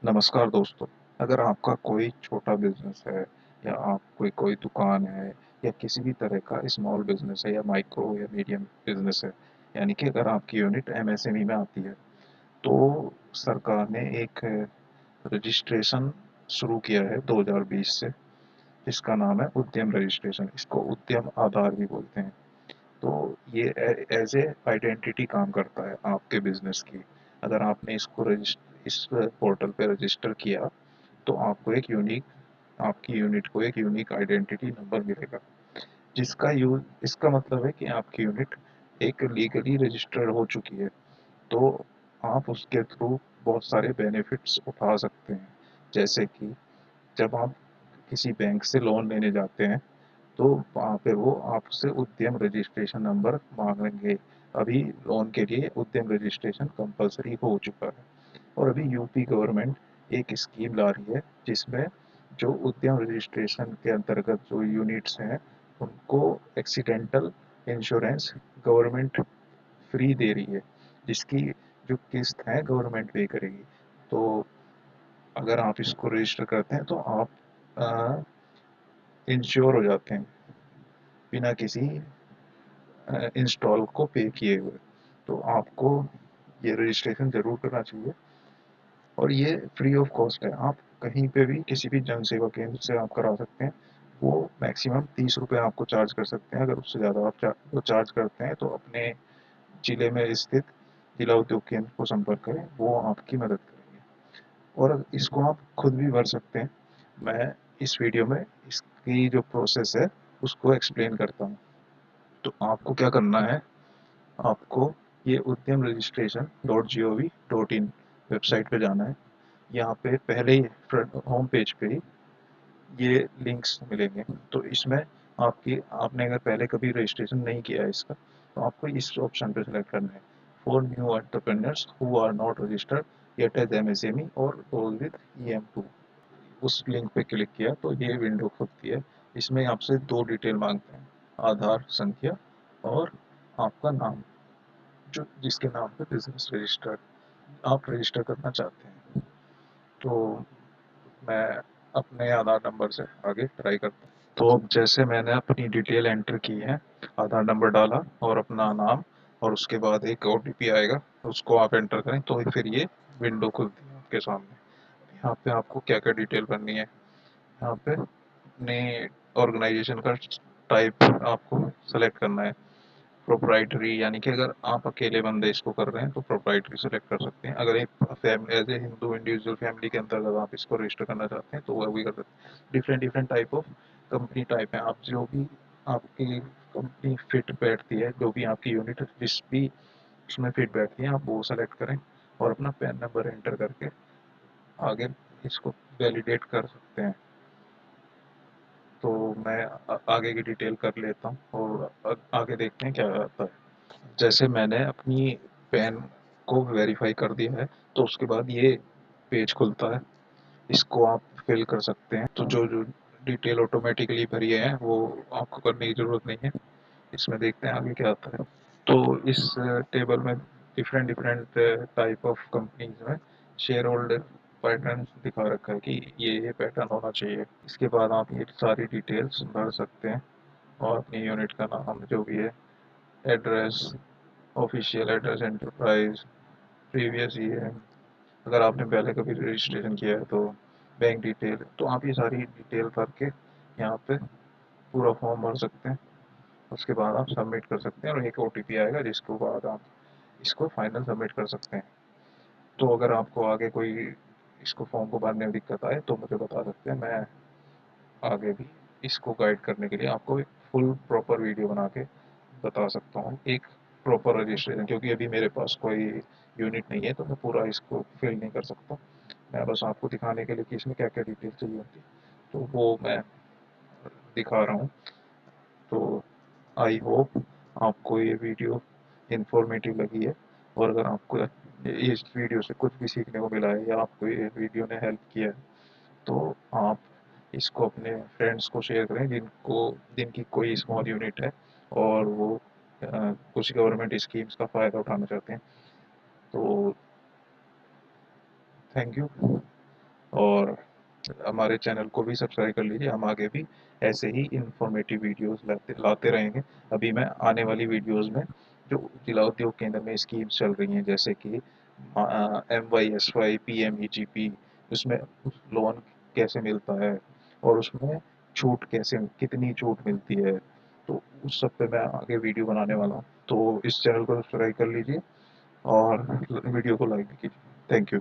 नमस्कार दोस्तों। अगर आपका कोई छोटा बिज़नेस है या आप कोई कोई दुकान है या किसी भी तरह का स्मॉल बिज़नेस है या माइक्रो या मीडियम बिज़नेस है, यानी कि अगर आपकी यूनिट एमएसएमई में आती है, तो सरकार ने एक रजिस्ट्रेशन शुरू किया है 2020 से, जिसका नाम है उद्यम रजिस्ट्रेशन। इसको उद्यम आधार भी बोलते हैं। तो ये एज ए आइडेंटिटी काम करता है आपके बिज़नेस की। अगर आपने इस पोर्टल पे रजिस्टर किया, तो आपको एक यूनिक आपकी यूनिट को एक यूनिक आइडेंटिटी नंबर मिलेगा, जिसका यूज इसका मतलब है कि आपकी यूनिट एक लीगली रजिस्टर्ड हो चुकी है। तो आप उसके थ्रू बहुत सारे बेनिफिट्स उठा सकते हैं। जैसे कि जब आप किसी बैंक से लोन लेने जाते हैं, तो वहाँ पे वो आपसे उद्यम रजिस्ट्रेशन नंबर मांगेंगे। अभी लोन के लिए उद्यम रजिस्ट्रेशन कंपलसरी हो चुका है। और अभी यूपी गवर्नमेंट एक स्कीम ला रही है, जिसमें जो उद्यम रजिस्ट्रेशन के अंतर्गत जो यूनिट्स हैं, उनको एक्सीडेंटल इंश्योरेंस गवर्नमेंट फ्री दे रही है, जिसकी जो किस्त है गवर्नमेंट पे करेगी। तो अगर आप इसको रजिस्टर करते हैं, तो आप इंश्योर हो जाते हैं बिना किसी इंस्टॉल को पे किए हुए। तो आपको ये रजिस्ट्रेशन ज़रूर करना चाहिए, और ये फ्री ऑफ कॉस्ट है। आप कहीं पे भी किसी भी जन सेवा केंद्र से आप करा सकते हैं। वो मैक्सिमम 30 रुपये आपको चार्ज कर सकते हैं। अगर उससे ज़्यादा आप वो चार्ज करते हैं, तो अपने जिले में स्थित जिला उद्योग केंद्र को संपर्क करें, वो आपकी मदद करेंगे। और इसको आप खुद भी भर सकते हैं। मैं इस वीडियो में इसकी जो प्रोसेस है उसको एक्सप्लेन करता हूँ। तो आपको क्या करना है, आपको ये उद्यम रजिस्ट्रेशन .gov.in वेबसाइट पे जाना है। यहाँ पे पहले ही फ्रंट होम पेज पे ही ये लिंक्स मिलेंगे। तो इसमें आपने अगर पहले कभी रजिस्ट्रेशन नहीं किया है इसका, तो आपको इस ऑप्शन पे सेलेक्ट करना है, for new entrepreneurs who are not registered yet as MSME or roll with EM2। उस लिंक पे क्लिक किया तो ये विंडो खुलती है। इसमें आपसे दो डिटेल मांगते हैं, आधार संख्या और आपका नाम, जो जिसके नाम पे बिजनेस रजिस्टर्ड आप रजिस्टर करना चाहते हैं। तो मैं अपने आधार नंबर से आगे ट्राई करता हूँ। तो अब जैसे मैंने अपनी डिटेल एंटर की है, आधार नंबर डाला और अपना नाम, और उसके बाद एक OTP आएगा, उसको आप एंटर करें तो फिर ये विंडो खुलती है आपके सामने। यहाँ पे आपको क्या क्या डिटेल भरनी है, यहाँ पे अपने ऑर्गेनाइजेशन का टाइप आपको सेलेक्ट करना है। प्रोप्राइटरी, यानी कि अगर आप अकेले बंदे इसको कर रहे हैं तो प्रोप्राइटरी सेलेक्ट कर सकते हैं। अगर एक family as a Hindu individual family के अंतर्गत आप इसको रजिस्टर करना चाहते हैं, तो वह भी कर सकते हैं। Different different type of company type है। आप जो भी आपकी कंपनी फिट बैठती है, जो भी आपकी यूनिट जिस भी उसमें फिट बैठती है, आप वो सेलेक्ट करें और अपना पैन नंबर एंटर करके आगे इसको वैलिडेट कर सकते हैं। तो मैं आगे की डिटेल कर लेता हूँ और आगे देखते हैं क्या आता है। जैसे मैंने अपनी पैन को वेरीफाई कर दिया है, तो उसके बाद ये पेज खुलता है। इसको आप फिल कर सकते हैं। तो जो जो डिटेल ऑटोमेटिकली भरी है वो आपको करने की ज़रूरत नहीं है। इसमें देखते हैं आगे क्या आता है। तो इस टेबल में different different type of companies में शेयर होल्डर पैटर्न दिखा रखा है कि ये पैटर्न होना चाहिए। इसके बाद आप ये सारी डिटेल्स भर सकते हैं, और अपनी यूनिट का नाम जो भी है, address, official address, enterprise, previous year, अगर आपने पहले कभी रजिस्ट्रेशन किया है तो बैंक डिटेल, तो आप ये सारी डिटेल भर के यहाँ पे पूरा फॉर्म भर सकते हैं। उसके बाद आप सबमिट कर सकते हैं और एक OTP आएगा, जिसके बाद आप इसको फाइनल सबमिट कर सकते हैं। तो अगर आपको आगे कोई इसको फॉर्म को भरने में दिक्कत आए तो मुझे बता सकते हैं। मैं आगे भी इसको गाइड करने के लिए आपको एक फुल प्रॉपर वीडियो बना के बता सकता हूँ, एक प्रॉपर रजिस्ट्रेशन, क्योंकि अभी मेरे पास कोई यूनिट नहीं है तो मैं पूरा इसको फिल नहीं कर सकता। मैं बस आपको दिखाने के लिए कि इसमें क्या क्या डिटेल चाहिए होती है, तो वो मैं दिखा रहा हूँ। तो आई होप आपको ये वीडियो इन्फॉर्मेटिव लगी है, और अगर आपको इस वीडियो से कुछ भी सीखने को मिला है या आपको ये वीडियो ने हेल्प किया है, तो आप इसको अपने फ्रेंड्स को शेयर करें जिनकी कोई स्मॉल यूनिट है और वो कुछ गवर्नमेंट स्कीम्स का फ़ायदा उठाना चाहते हैं। तो थैंक यू। और हमारे चैनल को भी सब्सक्राइब कर लीजिए। हम आगे भी ऐसे ही इंफॉर्मेटिव वीडियोस लाते रहेंगे। अभी मैं आने वाली वीडियोस में जो जिला उद्योग केंद्र में स्कीम्स चल रही हैं, जैसे कि MYSY, PMEGP, उसमें लोन कैसे मिलता है और उसमें छूट कैसे, कितनी छूट मिलती है, तो उस सब पे मैं आगे वीडियो बनाने वाला हूँ। तो इस चैनल को सब्सक्राइब कर लीजिए और वीडियो को लाइक भी कीजिए। Thank you.